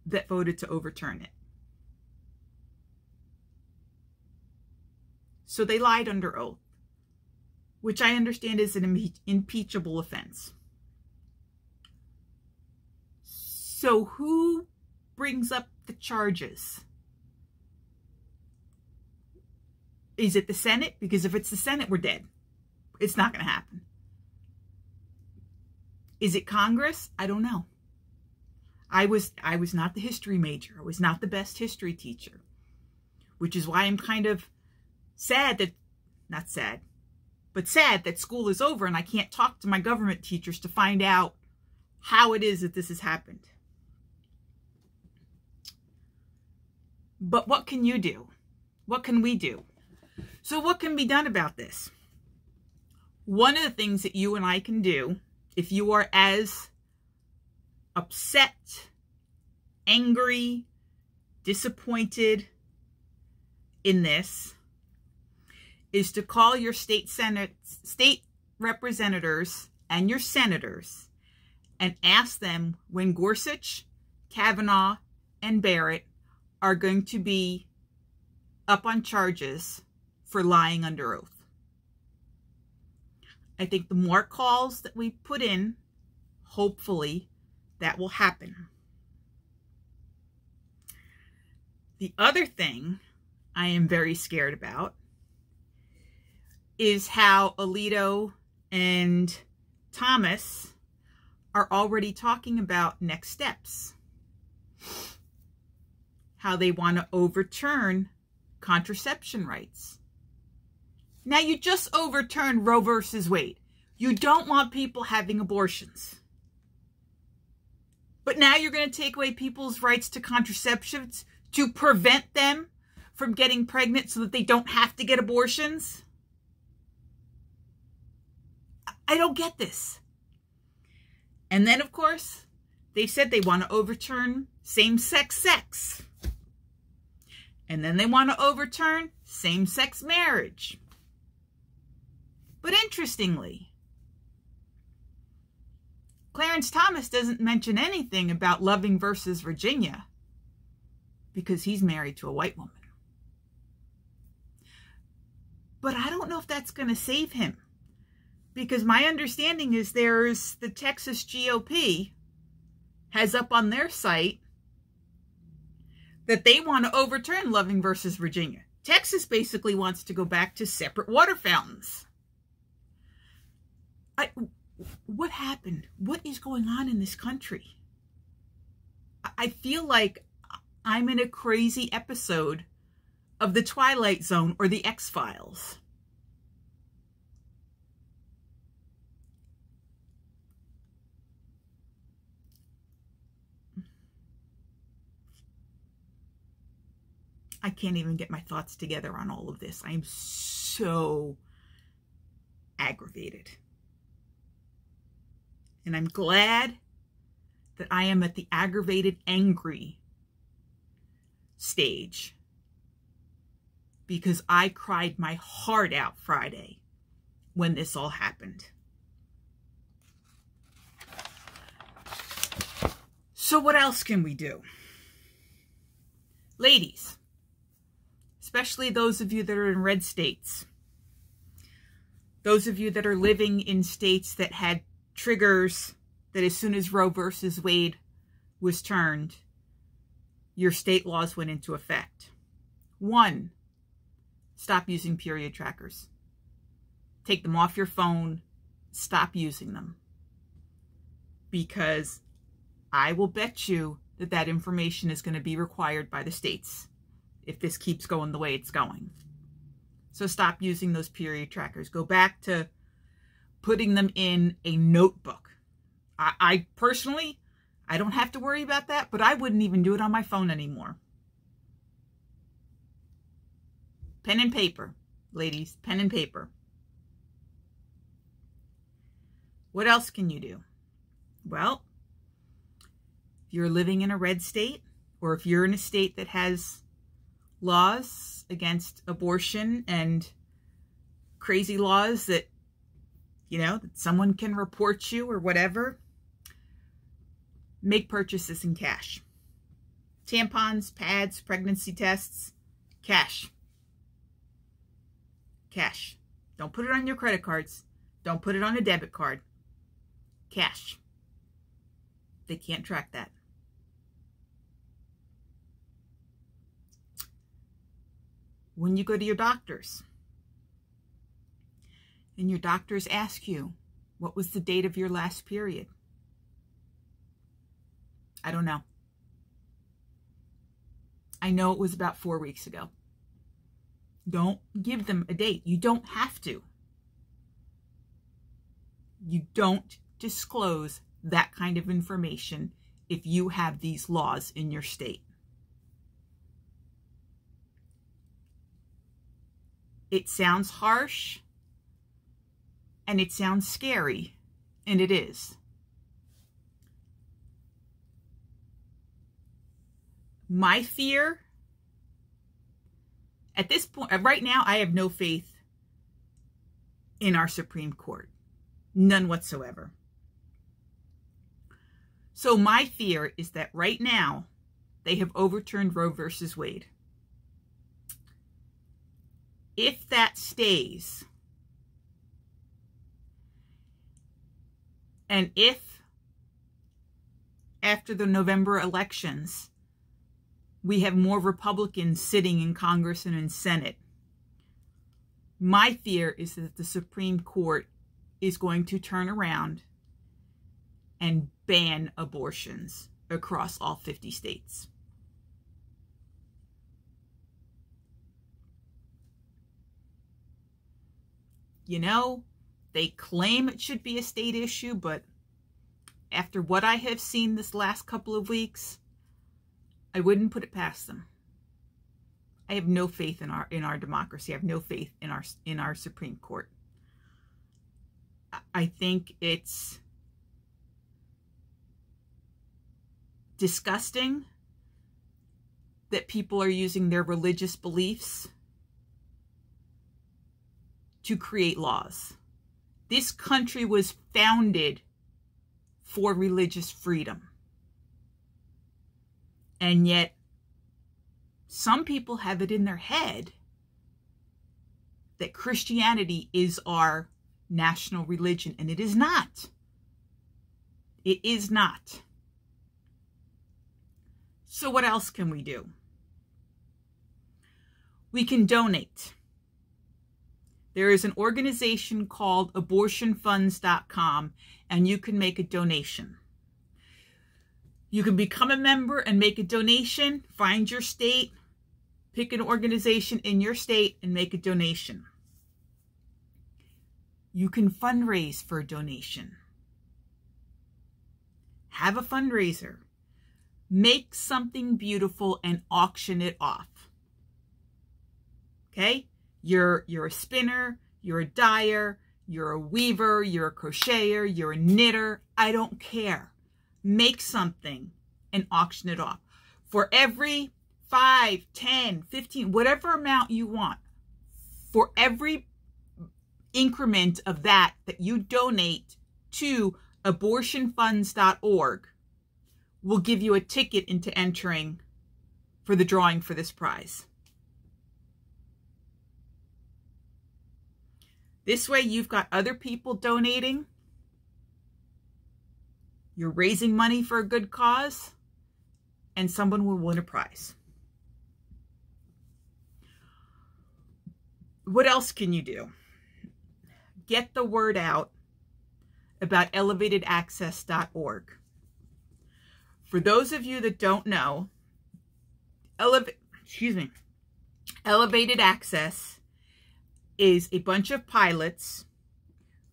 that voted to overturn it. So they lied under oath, which I understand is an impeachable offense. So who brings up the charges? Is it the Senate? Because if it's the Senate, we're dead. It's not going to happen. Is it Congress? I don't know. I was not the history major. I was not the best history teacher, which is why I'm kind of sad that, not sad, but sad that school is over and I can't talk to my government teachers to find out how it is that this has happened. But what can you do? What can we do? So what can be done about this? One of the things that you and I can do, if you are as upset, angry, disappointed in this, is to call your state representatives and your senators and ask them when Gorsuch, Kavanaugh, and Barrett are going to be up on charges for lying under oath. I think the more calls that we put in, hopefully that will happen. The other thing I am very scared about is how Alito and Thomas are already talking about next steps. How they want to overturn contraception rights. Now, you just overturned Roe versus Wade. You don't want people having abortions. But now you're going to take away people's rights to contraceptives to prevent them from getting pregnant so that they don't have to get abortions? I don't get this. And then, of course, they said they want to overturn same-sex sex. And then they want to overturn same-sex marriage. But interestingly, Clarence Thomas doesn't mention anything about Loving versus Virginia because he's married to a white woman. But I don't know if that's going to save him, because my understanding is there's the Texas GOP has up on their site that they want to overturn Loving versus Virginia. Texas basically wants to go back to separate water fountains. What happened? What is going on in this country? I feel like I'm in a crazy episode of The Twilight Zone or The X-Files. I can't even get my thoughts together on all of this. I am so aggravated. And I'm glad that I am at the aggravated, angry stage, because I cried my heart out Friday when this all happened. So what else can we do? Ladies, especially those of you that are in red states, those of you that are living in states that had triggers that as soon as Roe versus Wade was turned, your state laws went into effect. 1, stop using period trackers. Take them off your phone. Stop using them. Because I will bet you that that information is going to be required by the states. if this keeps going the way it's going. So stop using those period trackers. Go back to putting them in a notebook. I personally, I don't have to worry about that, but I wouldn't even do it on my phone anymore. Pen and paper, ladies, pen and paper. What else can you do? Well, if you're living in a red state, or if you're in a state that has laws against abortion and crazy laws that, you know, that someone can report you or whatever, make purchases in cash. Tampons, pads, pregnancy tests, cash. Cash. Don't put it on your credit cards. Don't put it on a debit card. Cash. They can't track that. When you go to your doctors, and your doctors ask you, what was the date of your last period? I don't know. I know it was about 4 weeks ago. Don't give them a date. You don't have to. You don't disclose that kind of information if you have these laws in your state. It sounds harsh and it sounds scary, and it is. My fear at this point, right now, I have no faith in our Supreme Court. None whatsoever. So my fear is that right now, they have overturned Roe versus Wade. If that stays, and if after the November elections, we have more Republicans sitting in Congress and in Senate, my fear is that the Supreme Court is going to turn around and ban abortions across all 50 states. You know, they claim it should be a state issue, but after what I have seen this last couple of weeks, I wouldn't put it past them. I have no faith in our democracy. I have no faith in our Supreme Court. I think it's disgusting that people are using their religious beliefs to create laws. This country was founded for religious freedom. And yet, some people have it in their head that Christianity is our national religion, and it is not. It is not. So what else can we do? We can donate. There is an organization called abortionfunds.com, and you can make a donation. You can become a member and make a donation, find your state, pick an organization in your state and make a donation. You can fundraise for a donation. Have a fundraiser. Make something beautiful and auction it off. Okay? You're a spinner, you're a dyer, you're a weaver, you're a crocheter, you're a knitter. I don't care. Make something and auction it off. For every 5, 10, 15, whatever amount you want, for every increment of that you donate to abortionfunds.org, will give you a ticket into entering for the drawing for this prize. This way you've got other people donating. You're raising money for a good cause, and someone will win a prize. What else can you do? Get the word out about elevatedaccess.org. For those of you that don't know, Elevated access is a bunch of pilots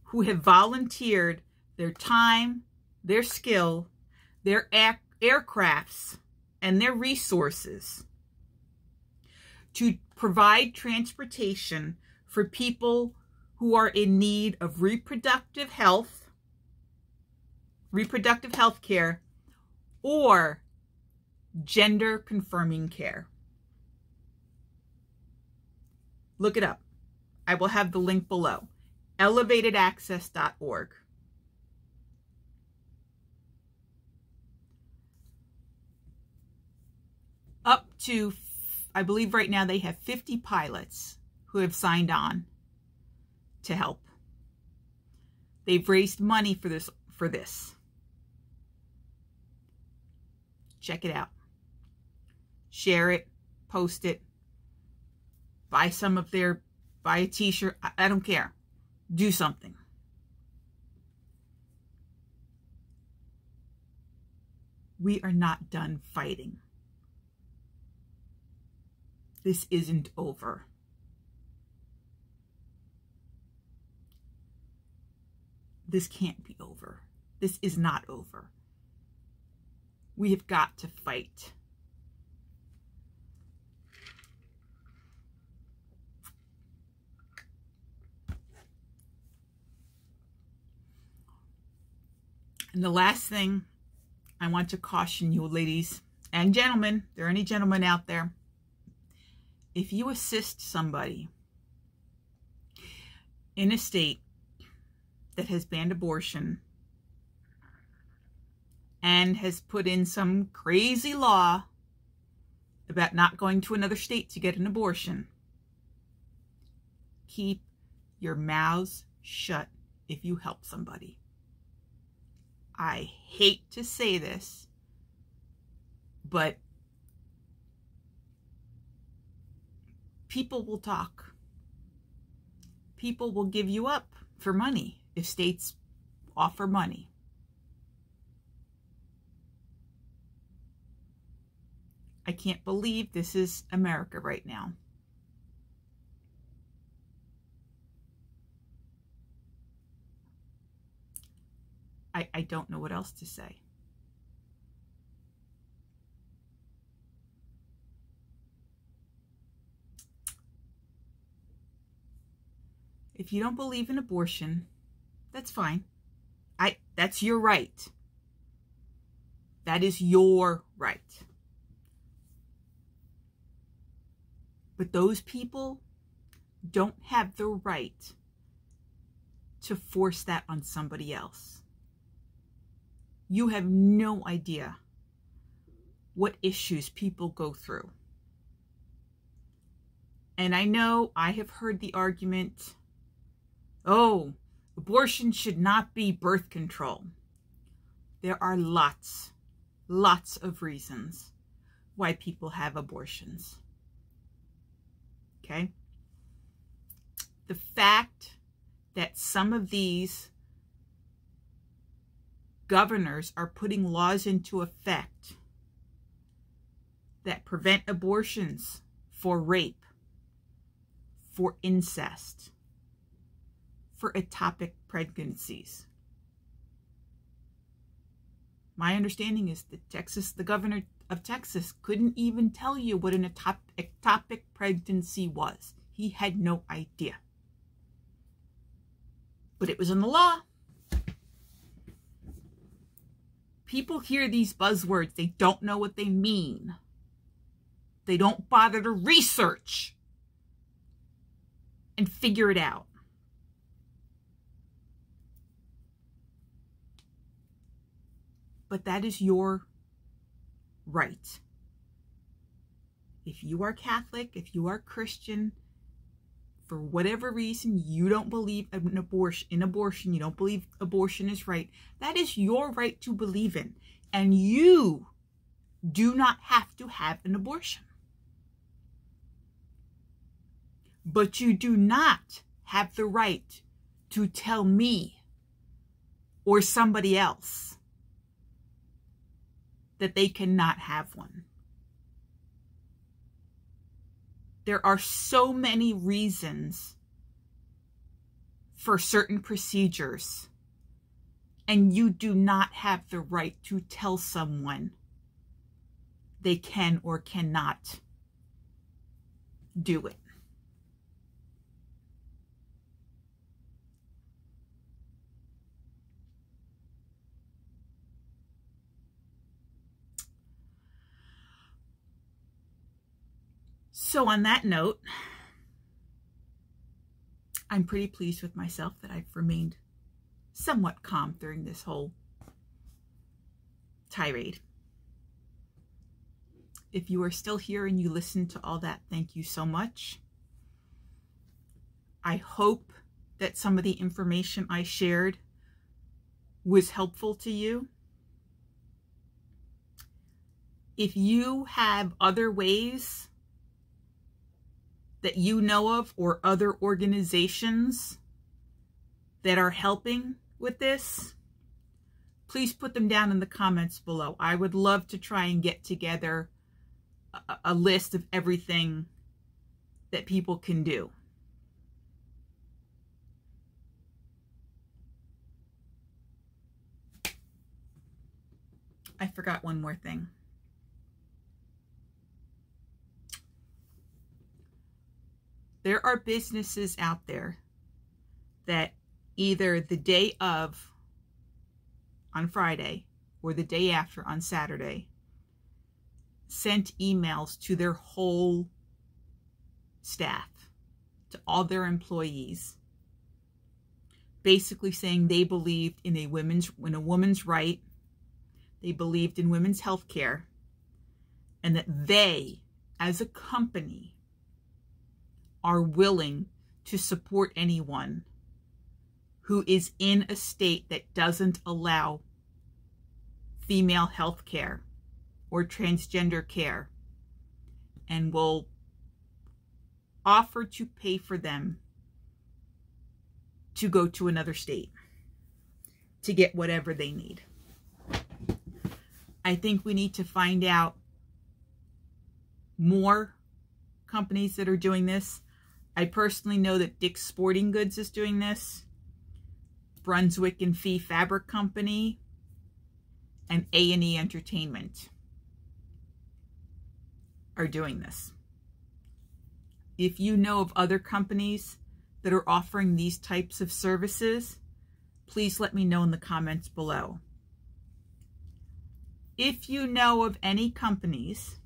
who have volunteered their time, their skill, their aircrafts, and their resources to provide transportation for people who are in need of reproductive health care, or gender confirming care. Look it up. I will have the link below. elevatedaccess.org. Up to, I believe right now they have 50 pilots who have signed on to help. They've raised money for this. Check it out. Share it, post it, buy a t-shirt. I don't care. Do something. We are not done fighting. This isn't over. This can't be over. This is not over. We have got to fight. And the last thing I want to caution you, ladies and gentlemen, if there are any gentlemen out there, if you assist somebody in a state that has banned abortion and has put in some crazy law about not going to another state to get an abortion, keep your mouths shut if you help somebody. I hate to say this, but people will talk. People will give you up for money if states offer money. I can't believe this is America right now. I don't know what else to say. If you don't believe in abortion, that's fine. That's your right. That is your right. But those people don't have the right to force that on somebody else. You have no idea what issues people go through. And I know I have heard the argument, oh, abortion should not be birth control. There are lots of reasons why people have abortions. Okay? The fact that some of these governors are putting laws into effect that prevent abortions for rape, for incest, for ectopic pregnancies. My understanding is that the governor of Texas couldn't even tell you what an ectopic pregnancy was. He had no idea. But it was in the law. People hear these buzzwords. They don't know what they mean. They don't bother to research and figure it out. But that is your right. If you are Catholic, if you are Christian, for whatever reason you don't believe in abortion, you don't believe abortion is right, that is your right to believe in. And you do not have to have an abortion. But you do not have the right to tell me or somebody else that they cannot have one. There are so many reasons for certain procedures, and you do not have the right to tell someone they can or cannot do it. So on that note, I'm pretty pleased with myself that I've remained somewhat calm during this whole tirade. If you are still here and you listen to all that, thank you so much. I hope that some of the information I shared was helpful to you. If you have other ways that you know of or other organizations that are helping with this, please put them down in the comments below. I would love to try and get together a list of everything that people can do. I forgot one more thing. There are businesses out there that either the day of on Friday or the day after on Saturday sent emails to their whole staff, to all their employees, basically saying they believed in a woman's right, they believed in women's health care, and that they, as a company, are willing to support anyone who is in a state that doesn't allow female health care or transgender care, and will offer to pay for them to go to another state to get whatever they need. I think we need to find out more companies that are doing this. I personally know that Dick's Sporting Goods is doing this, Brunswick and Fee Fabric Company, and A.k.a. Entertainment are doing this. If you know of other companies that are offering these types of services, please let me know in the comments below. If you know of any companies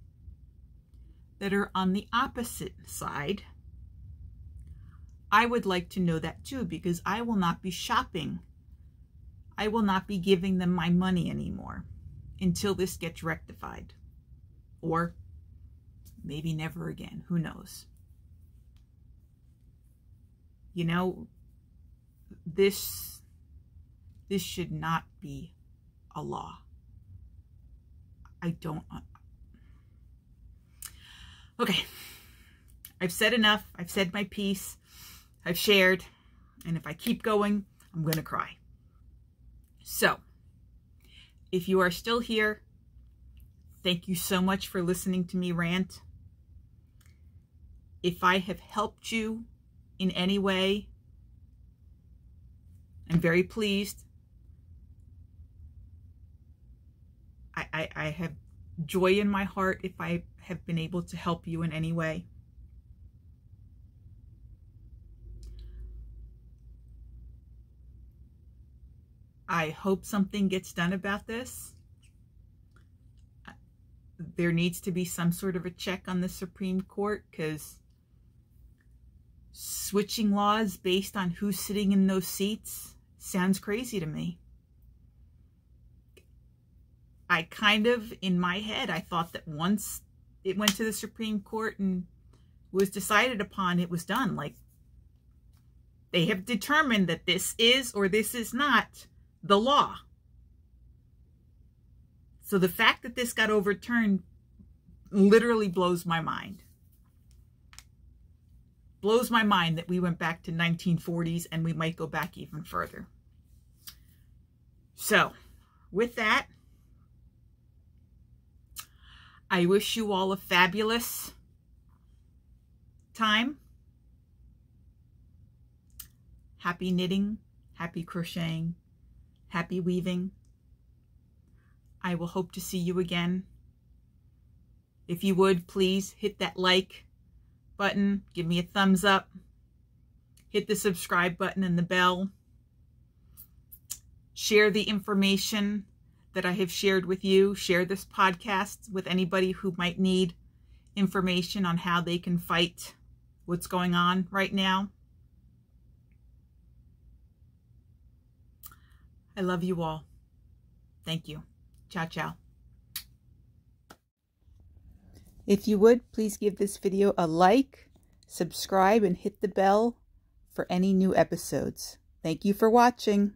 that are on the opposite side, I would like to know that too, because I will not be shopping. I will not be giving them my money anymore until this gets rectified. Or maybe never again. Who knows? You know, this should not be a law. I don't... Okay. I've said enough. I've said my piece. I've shared. And if I keep going, I'm going to cry. So, if you are still here, thank you so much for listening to me rant. If I have helped you in any way, I'm very pleased. I have joy in my heart if I have been able to help you in any way. I hope something gets done about this. There needs to be some sort of a check on the Supreme Court, because switching laws based on who's sitting in those seats sounds crazy to me. I kind of, in my head, I thought that once it went to the Supreme Court and was decided upon, it was done. Like, they have determined that this is or this is not the law. So the fact that this got overturned literally blows my mind. Blows my mind that we went back to 1940s, and we might go back even further. So, with that, I wish you all a fabulous time, happy knitting, happy crocheting, happy weaving. I will hope to see you again. If you would, please hit that like button, give me a thumbs up, hit the subscribe button and the bell. Share the information that I have shared with you. Share this podcast with anybody who might need information on how they can fight what's going on right now. I love you all. Thank you. Ciao, ciao. If you would, please give this video a like, subscribe, and hit the bell for any new episodes. Thank you for watching.